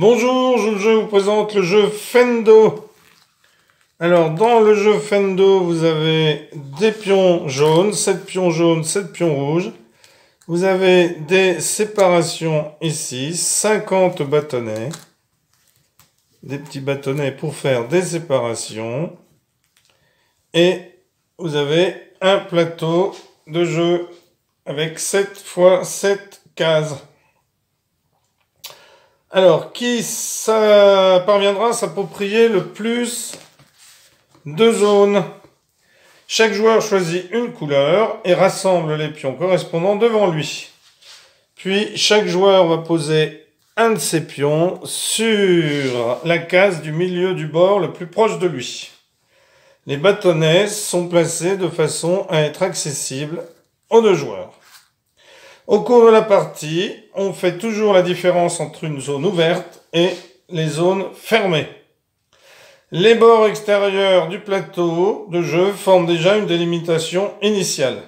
Bonjour, je vous présente le jeu Fendo. Alors, dans le jeu Fendo, vous avez des pions jaunes, 7 pions jaunes, 7 pions rouges. Vous avez des séparations ici, 50 bâtonnets. Des petits bâtonnets pour faire des séparations. Et vous avez un plateau de jeu avec 7 x 7 cases. Alors, qui ça parviendra à s'approprier le plus de zones? Chaque joueur choisit une couleur et rassemble les pions correspondants devant lui. Puis, chaque joueur va poser un de ses pions sur la case du milieu du bord le plus proche de lui. Les bâtonnets sont placés de façon à être accessibles aux deux joueurs. Au cours de la partie, on fait toujours la différence entre une zone ouverte et les zones fermées. Les bords extérieurs du plateau de jeu forment déjà une délimitation initiale.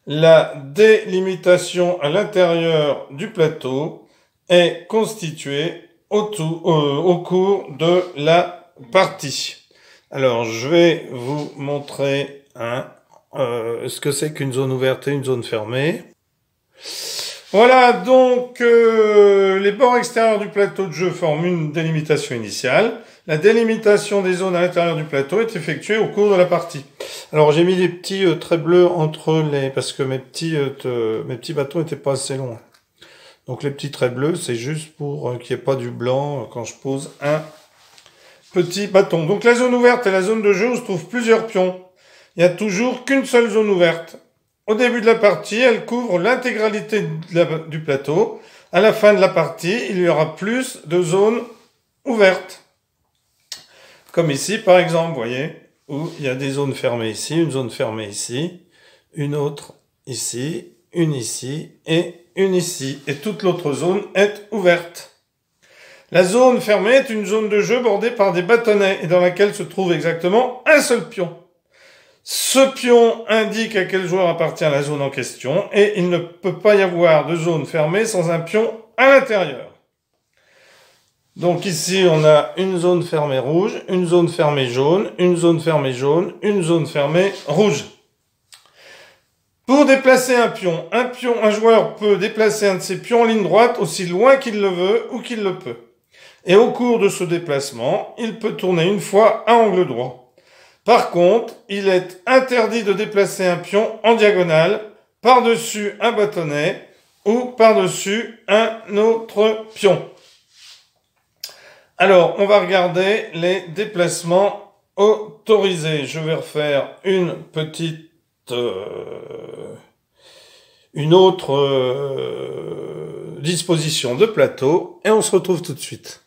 La délimitation à l'intérieur du plateau est constituée au cours de la partie. Alors, je vais vous montrer ce que c'est qu'une zone ouverte et une zone fermée. Voilà, donc les bords extérieurs du plateau de jeu forment une délimitation initiale. La délimitation des zones à l'intérieur du plateau est effectuée au cours de la partie. Alors j'ai mis des petits traits bleus entre parce que mes petits bâtons n'étaient pas assez longs. Donc les petits traits bleus, c'est juste pour qu'il n'y ait pas du blanc quand je pose un petit bâton. Donc la zone ouverte est la zone de jeu où se trouvent plusieurs pions. Il n'y a toujours qu'une seule zone ouverte. Au début de la partie, elle couvre l'intégralité du plateau. À la fin de la partie, il y aura plus de zones ouvertes. Comme ici, par exemple, vous voyez, où il y a des zones fermées ici, une zone fermée ici, une autre ici, une ici et une ici. Et toute l'autre zone est ouverte. La zone fermée est une zone de jeu bordée par des bâtonnets et dans laquelle se trouve exactement un seul pion. Ce pion indique à quel joueur appartient la zone en question et il ne peut pas y avoir de zone fermée sans un pion à l'intérieur. Donc ici, on a une zone fermée rouge, une zone fermée jaune, une zone fermée jaune, une zone fermée rouge. Pour déplacer un joueur peut déplacer un de ses pions en ligne droite aussi loin qu'il le veut ou qu'il le peut. Et au cours de ce déplacement, il peut tourner une fois à angle droit. Par contre, il est interdit de déplacer un pion en diagonale par-dessus un bâtonnet ou par-dessus un autre pion. Alors, on va regarder les déplacements autorisés. Je vais refaire une autre disposition de plateau et on se retrouve tout de suite.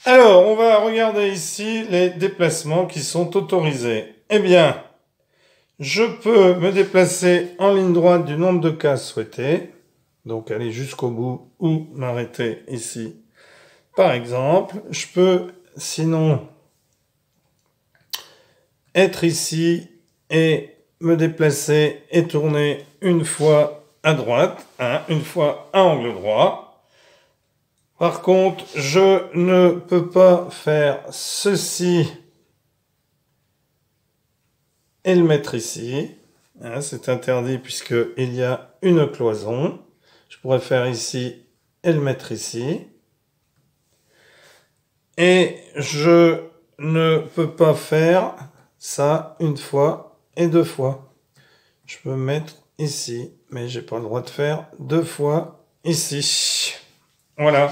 Alors, on va regarder ici les déplacements qui sont autorisés. Eh bien, je peux me déplacer en ligne droite du nombre de cases souhaité. Donc, aller jusqu'au bout ou m'arrêter ici. Par exemple, je peux sinon être ici et me déplacer et tourner une fois à droite, une fois à angle droit. Par contre, je ne peux pas faire ceci et le mettre ici. C'est interdit puisqu'il y a une cloison. Je pourrais faire ici et le mettre ici. Et je ne peux pas faire ça une fois et deux fois. Je peux me mettre ici, mais j'ai pas le droit de faire deux fois ici. Voilà.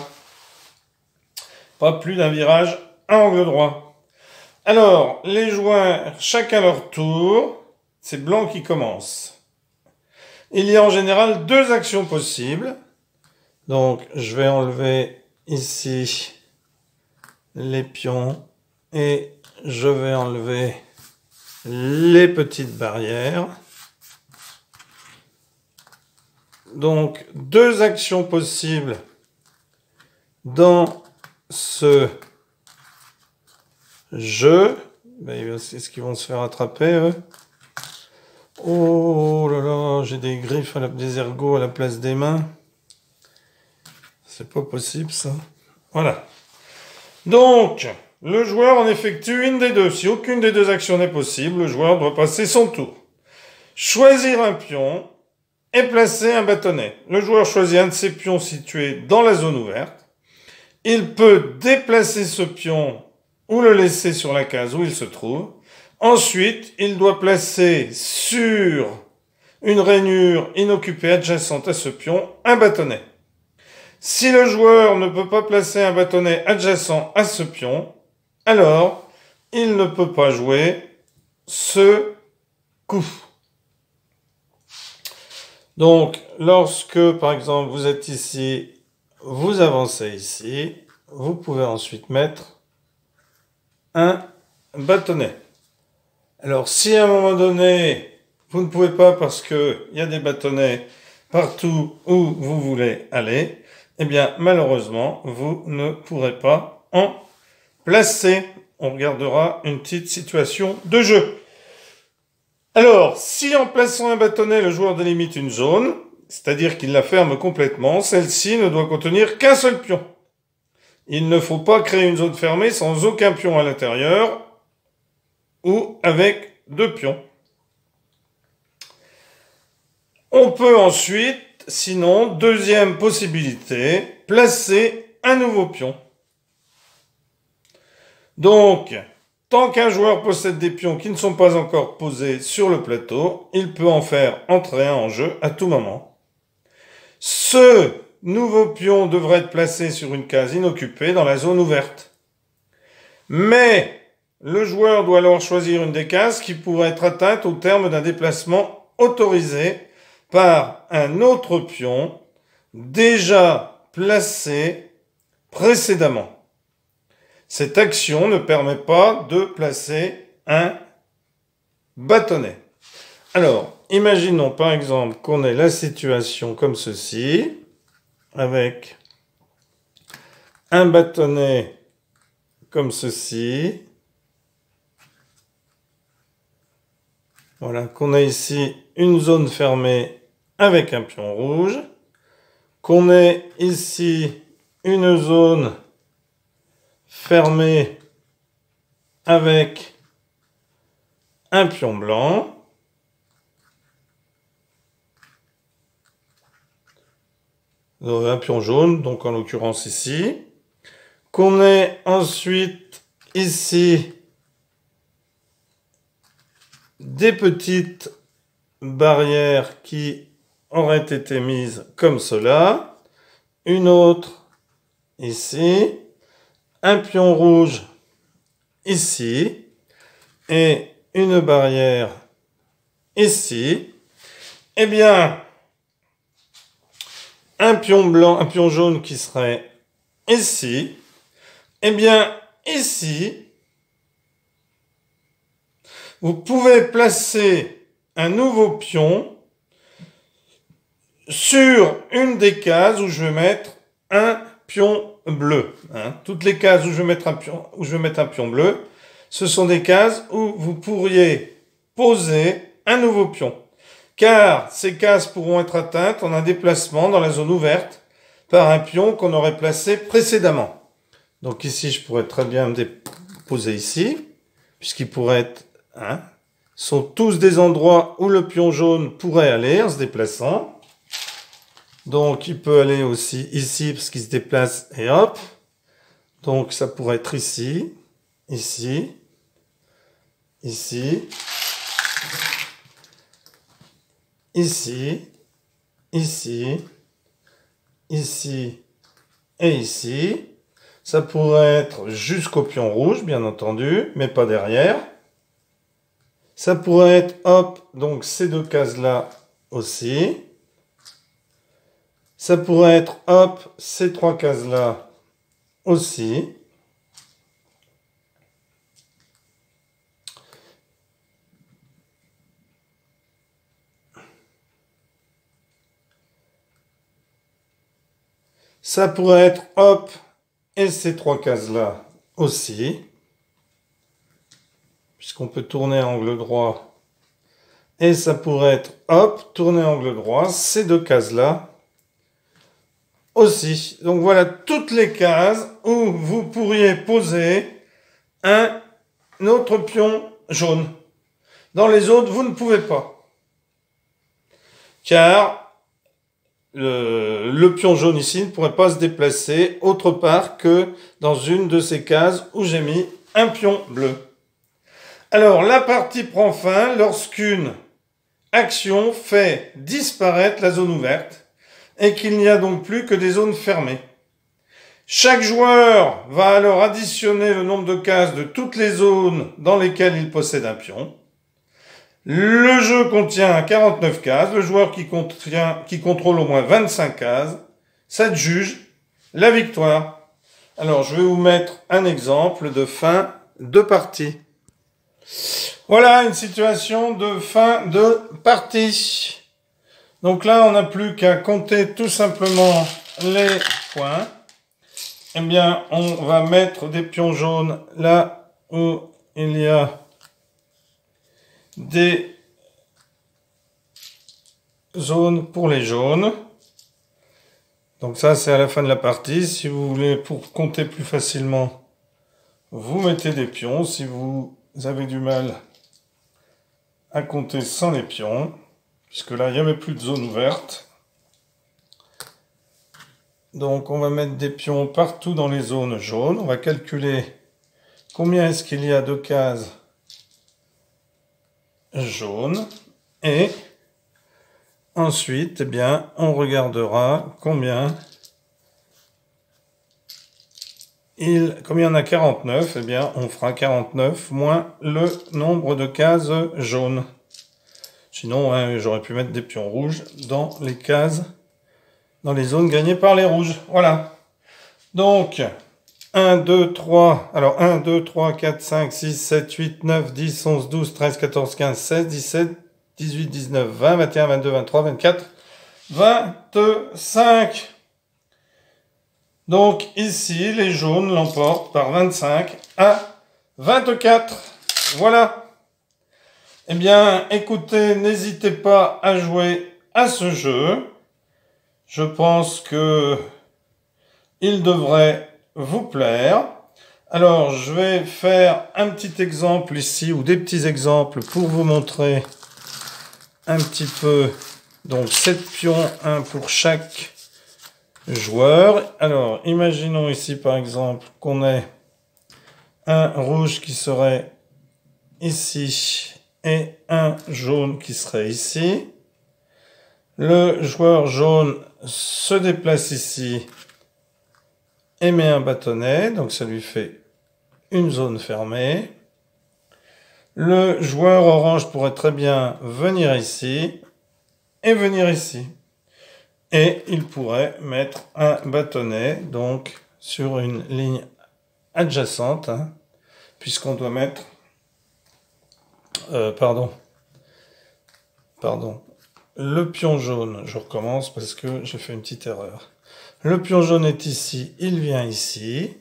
Pas plus d'un virage à angle droit. Alors, les joueurs, chacun leur tour. C'est blanc qui commence. Il y a en général deux actions possibles. Donc, je vais enlever ici les pions et je vais enlever les petites barrières. Donc, deux actions possibles dans ce jeu. Est-ce qu'ils vont se faire attraper, eux? Oh là là, j'ai des griffes, des ergots à la place des mains. C'est pas possible ça. Voilà. Donc, le joueur en effectue une des deux. Si aucune des deux actions n'est possible, le joueur doit passer son tour. Choisir un pion et placer un bâtonnet. Le joueur choisit un de ses pions situés dans la zone ouverte. Il peut déplacer ce pion ou le laisser sur la case où il se trouve. Ensuite, il doit placer sur une rainure inoccupée adjacente à ce pion un bâtonnet. Si le joueur ne peut pas placer un bâtonnet adjacent à ce pion, alors il ne peut pas jouer ce coup. Donc, lorsque, par exemple, vous êtes ici, vous avancez ici, vous pouvez ensuite mettre un bâtonnet. Alors, si à un moment donné, vous ne pouvez pas parce qu'il y a des bâtonnets partout où vous voulez aller, eh bien, malheureusement, vous ne pourrez pas en placer. On regardera une petite situation de jeu. Alors, si en plaçant un bâtonnet, le joueur délimite une zone, c'est-à-dire qu'il la ferme complètement, celle-ci ne doit contenir qu'un seul pion. Il ne faut pas créer une zone fermée sans aucun pion à l'intérieur ou avec 2 pions. On peut ensuite, sinon, deuxième possibilité, placer un nouveau pion. Donc, tant qu'un joueur possède des pions qui ne sont pas encore posés sur le plateau, il peut en faire entrer un en jeu à tout moment. Ce nouveau pion devrait être placé sur une case inoccupée dans la zone ouverte. Mais le joueur doit alors choisir une des cases qui pourrait être atteinte au terme d'un déplacement autorisé par un autre pion déjà placé précédemment. Cette action ne permet pas de placer un bâtonnet. Alors, imaginons par exemple qu'on ait la situation comme ceci, avec un bâtonnet comme ceci. Voilà, qu'on a ici une zone fermée avec un pion rouge, qu'on ait ici une zone fermée avec un pion blanc, un pion jaune, donc en l'occurrence ici, qu'on ait ensuite ici des petites barrières qui auraient été mises comme cela, une autre ici, un pion rouge ici et une barrière ici. Eh bien, un pion blanc, un pion jaune qui serait ici. Eh bien, ici, vous pouvez placer un nouveau pion sur une des cases où je vais mettre un pion bleu. Toutes les cases où je vais mettre un pion bleu, ce sont des cases où vous pourriez poser un nouveau pion. Car ces cases pourront être atteintes en un déplacement dans la zone ouverte par un pion qu'on aurait placé précédemment. Donc ici, je pourrais très bien me déposer ici, puisqu'il pourrait être... sont tous des endroits où le pion jaune pourrait aller en se déplaçant. Donc il peut aller aussi ici, parce qu'il se déplace, et hop. Donc ça pourrait être ici, ici, ici, ici, ici, ici et ici. Ça pourrait être jusqu'au pion rouge, bien entendu, mais pas derrière. Ça pourrait être, hop, donc ces deux cases-là aussi. Ça pourrait être, hop, ces trois cases-là aussi. Ça pourrait être, hop, et ces trois cases-là aussi. Puisqu'on peut tourner à angle droit. Et ça pourrait être, hop, tourner à angle droit, ces deux cases-là aussi. Donc voilà toutes les cases où vous pourriez poser un autre pion jaune. Dans les autres, vous ne pouvez pas. Car le pion jaune ici ne pourrait pas se déplacer autre part que dans une de ces cases où j'ai mis un pion bleu. Alors, la partie prend fin lorsqu'une action fait disparaître la zone ouverte et qu'il n'y a donc plus que des zones fermées. Chaque joueur va alors additionner le nombre de cases de toutes les zones dans lesquelles il possède un pion. Le jeu contient 49 cases. Le joueur qui contrôle au moins 25 cases s'adjuge la victoire. Alors, je vais vous mettre un exemple de fin de partie. Voilà une situation de fin de partie. Donc là, on n'a plus qu'à compter tout simplement les points. Eh bien, on va mettre des pions jaunes là où il y a des zones pour les jaunes. Donc ça, c'est à la fin de la partie. Si vous voulez, pour compter plus facilement, vous mettez des pions. Si vous avez du mal à compter sans les pions, puisque là, il n'y avait plus de zone ouverte. Donc, on va mettre des pions partout dans les zones jaunes. On va calculer combien est-ce qu'il y a de cases jaunes. Et ensuite, eh bien, on regardera combien comme il y en a 49, eh bien, on fera 49 moins le nombre de cases jaunes. Sinon, hein, j'aurais pu mettre des pions rouges dans les cases, dans les zones gagnées par les rouges. Voilà. Donc, 1, 2, 3, alors 1, 2, 3, 4, 5, 6, 7, 8, 9, 10, 11, 12, 13, 14, 15, 16, 17, 18, 19, 20, 21, 22, 23, 24, 25. Donc ici, les jaunes l'emportent par 25 à 24. Voilà. Eh bien, écoutez, n'hésitez pas à jouer à ce jeu. Je pense que il devrait vous plaire. Alors, je vais faire un petit exemple ici, ou des petits exemples pour vous montrer un petit peu. Donc, 7 pions, 1 pour chaque joueur. Alors, imaginons ici, par exemple, qu'on ait un rouge qui serait ici et un jaune qui serait ici. Le joueur jaune se déplace ici et met un bâtonnet, donc ça lui fait une zone fermée. Le joueur orange pourrait très bien venir ici et venir ici. Et il pourrait mettre un bâtonnet, donc sur une ligne adjacente, hein, puisqu'on doit mettre... Pardon. Le pion jaune, je recommence parce que j'ai fait une petite erreur. Le pion jaune est ici, il vient ici,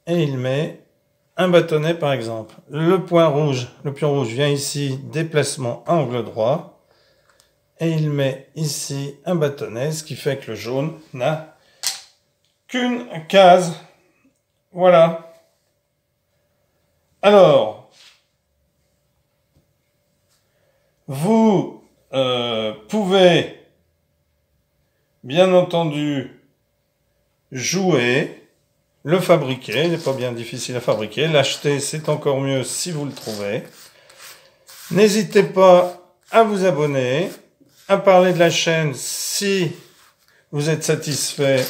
et il met un bâtonnet par exemple. Le pion rouge vient ici, déplacement à angle droit, et il met ici un bâtonnet, ce qui fait que le jaune n'a qu'une case. Voilà. Alors, vous pouvez, bien entendu, jouer, le fabriquer, il n'est pas bien difficile à fabriquer, l'acheter c'est encore mieux si vous le trouvez. N'hésitez pas à vous abonner, à parler de la chaîne si vous êtes satisfait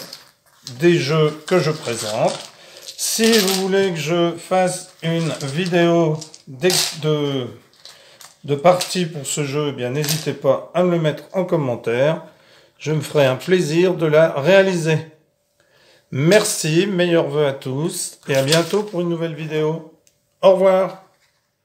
des jeux que je présente. Si vous voulez que je fasse une vidéo de partie pour ce jeu, eh bien n'hésitez pas à me le mettre en commentaire. Je me ferai un plaisir de la réaliser. Merci, meilleurs vœux à tous et à bientôt pour une nouvelle vidéo. Au revoir.